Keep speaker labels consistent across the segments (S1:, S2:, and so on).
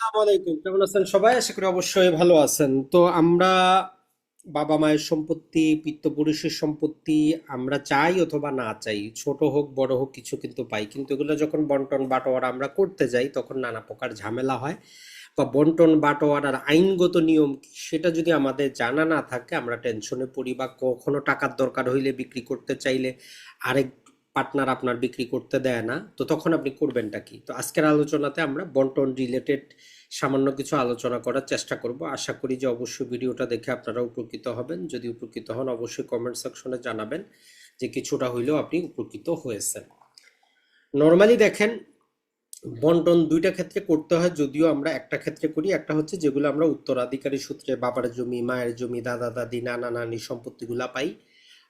S1: আসসালামু আলাইকুম, কেমন আছেন সবাই? আশা করি অবশ্যই ভালো আছেন। তো আমরা বাবা মায়ের সম্পত্তি, পিতৃপুরুষের সম্পত্তি আমরা চাই অথবা না চাই, ছোট হোক বড় হোক, কিছু কিন্তু পাই। কিন্তু এগুলো যখন বন্টন বাটোয়ারা আমরা করতে যাই তখন নানা প্রকার ঝামেলা হয়। বা বন্টন বাটোয়ারার আইনগত নিয়ম কি, সেটা যদি আমাদের জানা না থাকে আমরা টেনশনে পড়ি। বা কখনো টাকার দরকার হইলে, বিক্রি করতে চাইলে আরেক পার্টনার আপনার বিক্রি করতে দেয় না, তো তখন আপনি করবেনটা কি? তো আজকের আলোচনাতে আমরা বন্টন রিলেটেড সামান্য কিছু আলোচনা করার চেষ্টা করব। আশা করি যে অবশ্যই ভিডিওটা দেখে আপনারা উপকৃত হবেন। যদি উপকৃত হন অবশ্যই কমেন্ট সেকশনে জানাবেন যে কিছুটা হইলেও আপনি উপকৃত হয়েছেন। নর্মালি দেখেন, বন্টন দুইটা ক্ষেত্রে করতে হয়, যদিও আমরা একটা ক্ষেত্রে করি। একটা হচ্ছে যেগুলো আমরা উত্তরাধিকারী সূত্রে বাবার জমি, মায়ের জমি, দাদা দাদি, নানা নানি সম্পত্তিগুলা পাই।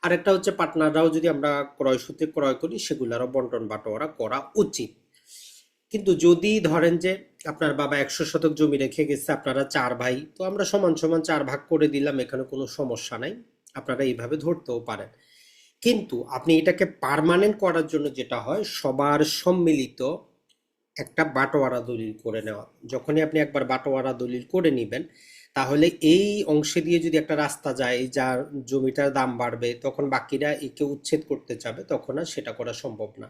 S1: আর একটা হচ্ছে পার্টনাররাও যদি আমরা ক্রয় সূত্রে ক্রয় করি, সেগুলারও বন্টন বাটোয়ারা করা উচিত। কিন্তু যদি ধরেন যে আপনার বাবা 100 শতক জমি রেখে গেছে, আপনারা চার ভাই, তো আমরা সমান সমান চার ভাগ করে দিলাম, এখানে কোনো সমস্যা নাই। আপনারা এইভাবে ধরতেও পারেন। কিন্তু আপনি এটাকে পার্মানেন্ট করার জন্য যেটা হয়, সবার সম্মিলিত একটা বাটোয়ারা দলিল করে নেওয়া। যখনই আপনি একবার বাটোয়ারা দলিল করে নেবেন, তাহলে এই অংশে দিয়ে যদি একটা রাস্তা যায়, যার জমিটার দাম বাড়বে, তখন বাকিরা একে উচ্ছেদ করতে চাবে, তখন আর সেটা করা সম্ভব না।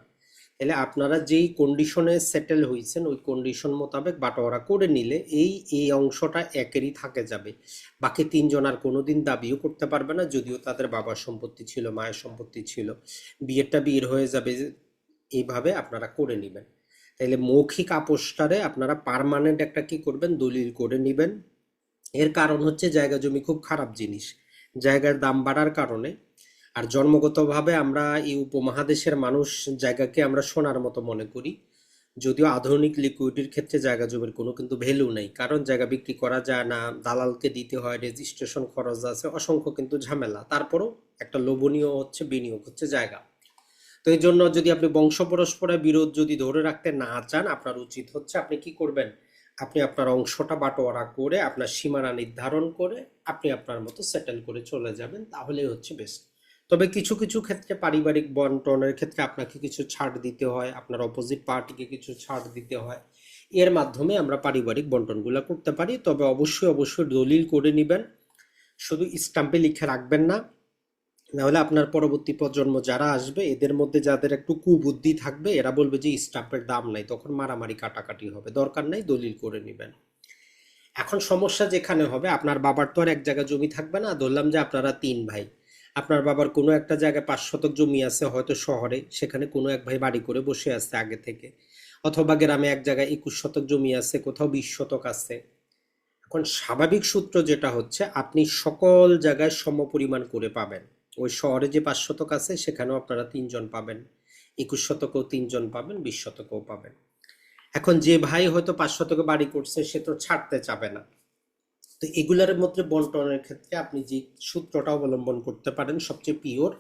S1: তাহলে আপনারা যেই কন্ডিশনে সেটেল হয়েছেন ওই কন্ডিশন মোতাবেক বাটোয়ারা করে নিলে এই অংশটা একেরই থাকে যাবে। বাকি তিনজন আর কোনোদিন দাবিও করতে পারবে না, যদিও তাদের বাবার সম্পত্তি ছিল, মায়ের সম্পত্তি ছিল। বিয়েটা বিয়ের হয়ে যাবে। এইভাবে আপনারা করে নেবেন। তাইলে মৌখিক আপোষটারে আপনারা পার্মানেন্ট একটা কি করবেন, দলিল করে নেবেন। এর কারণ হচ্ছে জায়গা জমি খুব খারাপ জিনিস। জায়গার দাম বাড়ার কারণে, আর জন্মগতভাবে আমরা এই উপমহাদেশের মানুষ জায়গাকে আমরা সোনার মতো মনে করি। যদিও আধুনিক লিকুইডিটির ক্ষেত্রে জায়গা জমির কোনো কিন্তু ভ্যালু নেই, কারণ জায়গা বিক্রি করা যায় না, দালালকে দিতে হয়, রেজিস্ট্রেশন খরচ আছে, অসংখ্য কিন্তু ঝামেলা। তারপরও একটা লোভনীয় হচ্ছে বিনিয়োগ হচ্ছে জায়গা। তো এই জন্য যদি আপনি বংশ পরস্পরের বিরোধ যদি ধরে রাখতে না চান, আপনার উচিত হচ্ছে আপনি কি করবেন, আপনি আপনার অংশটা বাটোয়ারা করে আপনার সীমানা নির্ধারণ করে আপনি আপনার মতো সেটেল করে চলে যাবেন, তাহলেই হচ্ছে বেস্ট। তবে কিছু কিছু ক্ষেত্রে পারিবারিক বন্টনের ক্ষেত্রে আপনাকে কিছু ছাড় দিতে হয়, আপনার অপোজিট পার্টিকে কিছু ছাড় দিতে হয়। এর মাধ্যমে আমরা পারিবারিক বন্টনগুলো করতে পারি। তবে অবশ্যই অবশ্যই দলিল করে নেবেন, শুধু স্টাম্পে লিখে রাখবেন না। নাহলে আপনার পরবর্তী প্রজন্ম যারা আসবে, এদের মধ্যে যাদের একটু কুবুদ্ধি থাকবে, এরা বলবে যে স্টাম্পের দাম নাই, তখন মারামারি কাটাকাটি হবে। দরকার নাই, দলিল করে নেবেন। এখন সমস্যা যেখানে হবে, আপনার বাবার তো আর এক জায়গা জমি থাকবে না। ধরলাম যে আপনারা তিন ভাই, আপনার বাবার কোনো একটা জায়গায় 5 শতক জমি আছে, হয়তো শহরে, সেখানে কোনো এক ভাই বাড়ি করে বসে আছে আগে থেকে। অথবা গ্রামে এক জায়গায় 21 শতক জমি আছে, কোথাও 20 শতক আছে। এখন স্বাভাবিক সূত্র যেটা হচ্ছে, আপনি সকল জায়গায় সমপরিমাণ করে পাবেন। ওই শহরে যে 5 শতক আছে সেখানেও আপনারা তিনজন পাবেন, 21 শতকেও তিনজন পাবেন, 20 শতকেও পাবেন। এখন যে ভাই হয়তো 5 শতকে বাড়ি করছে, সে তো ছাড়তে চাবে না। তো এগুলার মধ্যে বন্টনের ক্ষেত্রে আপনি যে সূত্রটা অবলম্বন করতে পারেন সবচেয়ে পিওর,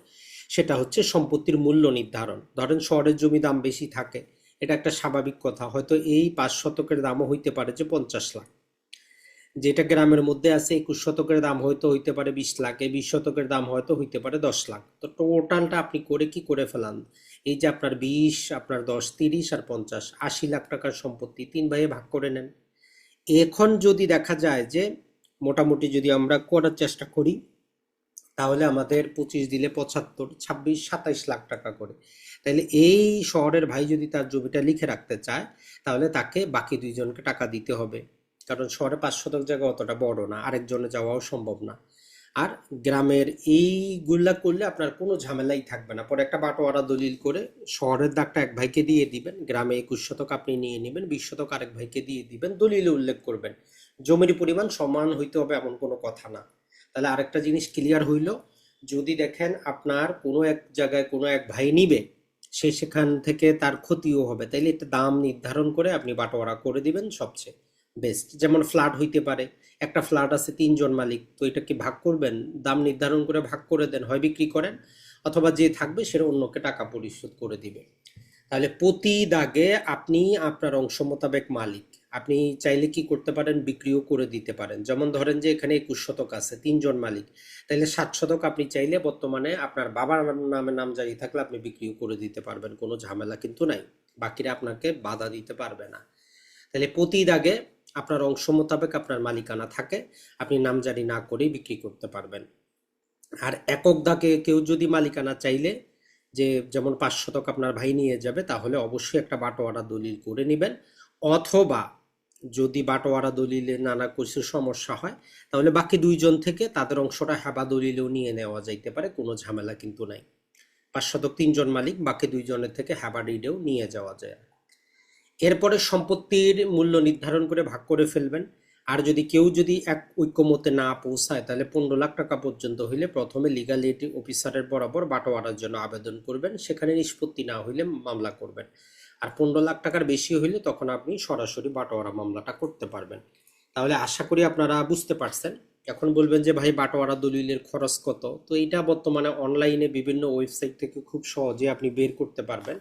S1: সেটা হচ্ছে সম্পত্তির মূল্য নির্ধারণ। ধরেন শহরের জমি দাম বেশি থাকে, এটা একটা স্বাভাবিক কথা। হয়তো এই 5 শতকের দামও হইতে পারে যে 50 লাখ, যেটা গ্রামের মধ্যে আছে 21 শতকের দাম হয়তো হইতে পারে 20 লাখ, এই 20 শতকের দাম হয়তো হইতে পারে 10 লাখ। তো টোটালটা আপনি করে কি করে ফেলান, এই যে আপনার 20, আপনার 10, 30 আর 50, 80 লাখ টাকার সম্পত্তি তিন ভাইয়ে ভাগ করে নেন। এখন যদি দেখা যায় যে মোটামুটি যদি আমরা করার চেষ্টা করি, তাহলে আমাদের 25 দিলে 75, 26, 27 লাখ টাকা করে। তাহলে এই শহরের ভাই যদি তার জমিটা লিখে রাখতে চায়, তাহলে তাকে বাকি দুইজনকে টাকা দিতে হবে। কারণ শহরে 5 শতক জায়গা অতটা বড় না, আরেকজনে যাওয়াও সম্ভব না। আর গ্রামের এইগুলা করলে আপনার কোনো ঝামেলাই থাকবে না। পরে একটা বাটোয়ারা দলিল করে শহরের দাগটা এক ভাইকে দিয়ে দিবেন, গ্রামে 21 শতক আপনি নিয়ে নেবেন, 20 শতক আরেক ভাইকে দিয়ে দিবেন, দলিলে উল্লেখ করবেন জমির পরিমাণ সমান হইতে হবে এমন কোনো কথা না। তাহলে আরেকটা জিনিস ক্লিয়ার হইল, যদি দেখেন আপনার কোনো এক জায়গায় কোনো এক ভাই নিবে, সে সেখান থেকে তার ক্ষতিও হবে, তাইলে একটা দাম নির্ধারণ করে আপনি বাটোয়ারা করে দিবেন, সবচেয়ে বেস্ট। যেমন ফ্ল্যাট হইতে পারে, একটা ফ্ল্যাট আছে তিনজন মালিক, তো এটা কি ভাগ করবেন, দাম নির্ধারণ করে ভাগ করে দেন, হয় বিক্রি করেন, অথবা যে থাকবে সেটা অন্যকে টাকা পরিশোধ করে দিবে। তাহলে প্রতি দাগে আপনি আপনার অংশ মোতাবেক মালিক। আপনি চাইলে কি করতে পারেন, বিক্রিও করে দিতে পারেন। যেমন ধরেন যে এখানে 21 শতক আছে, তিনজন মালিক, তাহলে 7 শতক আপনি চাইলে বর্তমানে আপনার বাবার নামে নামজারি থাকলে আপনি বিক্রিও করে দিতে পারবেন, কোনো ঝামেলা কিন্তু নাই। বাকিরা আপনাকে বাধা দিতে পারবে না। তাহলে প্রতি দাগে আপনার অংশ মোতাবেক আপনার মালিকানা থাকে, আপনি নামজারি না করেই বিক্রি করতে পারবেন। আর একক দাগে কেউ যদি মালিকানা চাইলে, যে যেমন 5 শতক আপনার ভাই নিয়ে যাবে, তাহলে অবশ্যই একটা বাটোয়ারা দলিল করে নেবেন। অথবা যদি বাটোয়ারা দলিলে নানা কিছু সমস্যা হয়, তাহলে বাকি 2 জন থেকে তাদের অংশটা হেবা দলিলেও নিয়ে নেওয়া যাইতে পারে, কোনো ঝামেলা কিন্তু নাই। 5 শতক 3 জন মালিক, বাকি 2 জনের থেকে হেবা ডিডেও নিয়ে যাওয়া যায়। এরপরে সম্পত্তির মূল্য নির্ধারণ করে ভাগ করে ফেলবেন। আর যদি কেউ যদি এক ঐক্যমতে না পৌঁছায়, তাহলে 15 লাখ টাকা পর্যন্ত হইলে প্রথমে লিগাল এইড অফিসারের বরাবর বাটোয়ারার জন্য আবেদন করবেন, সেখানে নিষ্পত্তি না হইলে মামলা করবেন। আর 15 লাখ টাকার বেশি হইলে তখন আপনি সরাসরি বাটোয়ারা মামলাটা করতে পারবেন। তাহলে আশা করি আপনারা বুঝতে পারছেন। এখন বলবেন যে ভাই বাটোয়ারা দলিলের খরচ কত? তো এটা বর্তমানে অনলাইনে বিভিন্ন ওয়েবসাইট থেকে খুব সহজে আপনি বের করতে পারবেন।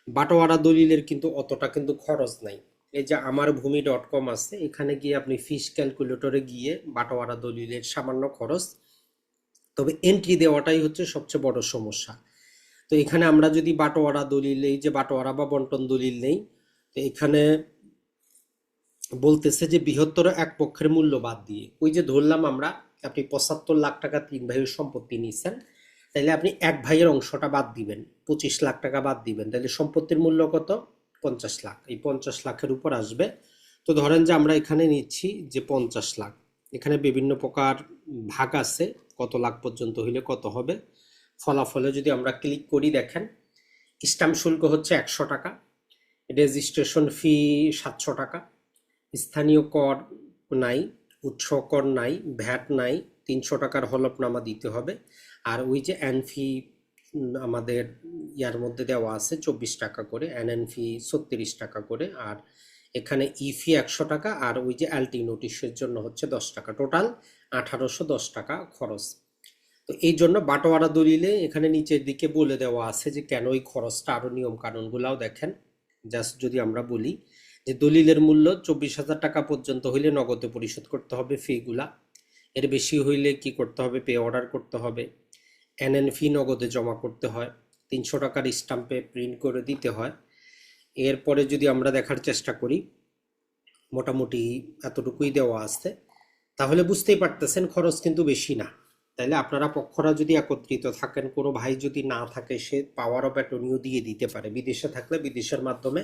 S1: বাটোয়ারা দলিলের কিন্তু অতটা কিন্তু খরচ নাই। এই যে আমারভূমি.com আছে, এখানে গিয়ে আপনি ফিস ক্যালকুলেটরে গিয়ে বাটোয়ারা দলিলের সামান্য খরচ, তবে এন্ট্রি দেওয়াটাই হচ্ছে সবচেয়ে বড় সমস্যা। তো এখানে আমরা যদি বাটোয়ারা দলিল, এই যে বাটোয়ারা বা বন্টন দলিল নেই, তো এখানে বলতেছে যে বৃহত্তর এক পক্ষের মূল্য বাদ দিয়ে, ওই যে ধরলাম আমরা আপনি 75 লাখ টাকা 3 ভাইয়ের সম্পত্তি নিচ্ছেন, তাহলে আপনি এক ভাইয়ের অংশটা বাদ দিবেন, 25 লাখ টাকা বাদ দিবেন, তাহলে সম্পত্তির মূল্য কত? 50 লাখ। এই 50 লাখের উপর আসবে। তো ধরেন যে আমরা এখানে নিচ্ছি যে 50 লাখ, এখানে বিভিন্ন প্রকার ভাগ আছে, কত লাখ পর্যন্ত হইলে কত হবে। ফলাফলে যদি আমরা ক্লিক করি, দেখেন স্ট্যাম্প শুল্ক হচ্ছে 100 টাকা, রেজিস্ট্রেশন ফি 700 টাকা, স্থানীয় কর নাই, উৎস কর নাই, ভ্যাট নাই, 300 টাকার হলফনামা দিতে হবে। আর ওই যে অ্যানফি আমাদের ইয়ার মধ্যে দেওয়া আছে 24 টাকা করে, অ্যান ফি 36 টাকা করে, আর এখানে ইফি 100 টাকা, আর ওই যে এলটি নোটিশের জন্য হচ্ছে 10 টাকা, টোটাল 1810 টাকা খরচ। তো এই জন্য বাটোয়ারা দলিলে এখানে নিচের দিকে বলে দেওয়া আছে যে কেন এই খরচটা, আরো নিয়ম কানুনগুলাও দেখেন। জাস্ট যদি আমরা বলি যে দলিলের মূল্য 24,000 টাকা পর্যন্ত হইলে নগদে পরিশোধ করতে হবে ফিগুলা, এর বেশি হইলে কি করতে হবে? পে অর্ডার করতে হবে, এনএন ফি নগদে জমা করতে হয়, 300 টাকার স্টাম্পে প্রিন্ট করে দিতে হয়। এরপরে যদি আমরা দেখার চেষ্টা করি, মোটামুটি এতটুকুই দেওয়া আছে, তাহলে বুঝতেই পারতেছেন খরচ কিন্তু বেশি না। তাইলে আপনারা পক্ষরা যদি একত্রিত থাকেন, কোনো ভাই যদি না থাকে, সে পাওয়ার অফ অ্যাটর্নিও দিয়ে দিতে পারে। বিদেশে থাকলে বিদেশের মাধ্যমে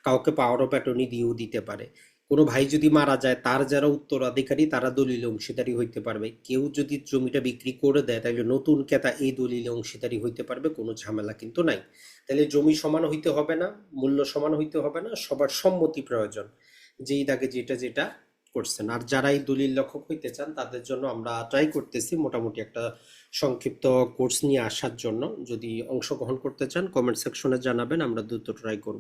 S1: কাউকে পাওয়ার অফ অ্যাটর্নি দিয়েও দিতে পারে। কোনো ভাই যদি মারা যায়, তার যারা উত্তরাধিকারী তারা দলিলে অংশীদারি হইতে পারবে। কেউ যদি জমিটা বিক্রি করে দেয়, তাহলে নতুন ক্রেতা এই দলিলে অংশীদারি হইতে পারবে, কোনো ঝামেলা কিন্তু নাই। তাহলে জমি সমান হইতে হবে না, মূল্য সমান হইতে হবে না, সবার সম্মতি প্রয়োজন, যেই দাগে যেটা যেটা করছেন। আর যারা এই দলিল লেখক হইতে চান, তাদের জন্য আমরা ট্রাই করতেছি মোটামুটি একটা সংক্ষিপ্ত কোর্স নিয়ে আসার জন্য। যদি অংশগ্রহণ করতে চান, কমেন্ট সেকশনে জানাবেন, আমরা দ্রুত ট্রাই করব।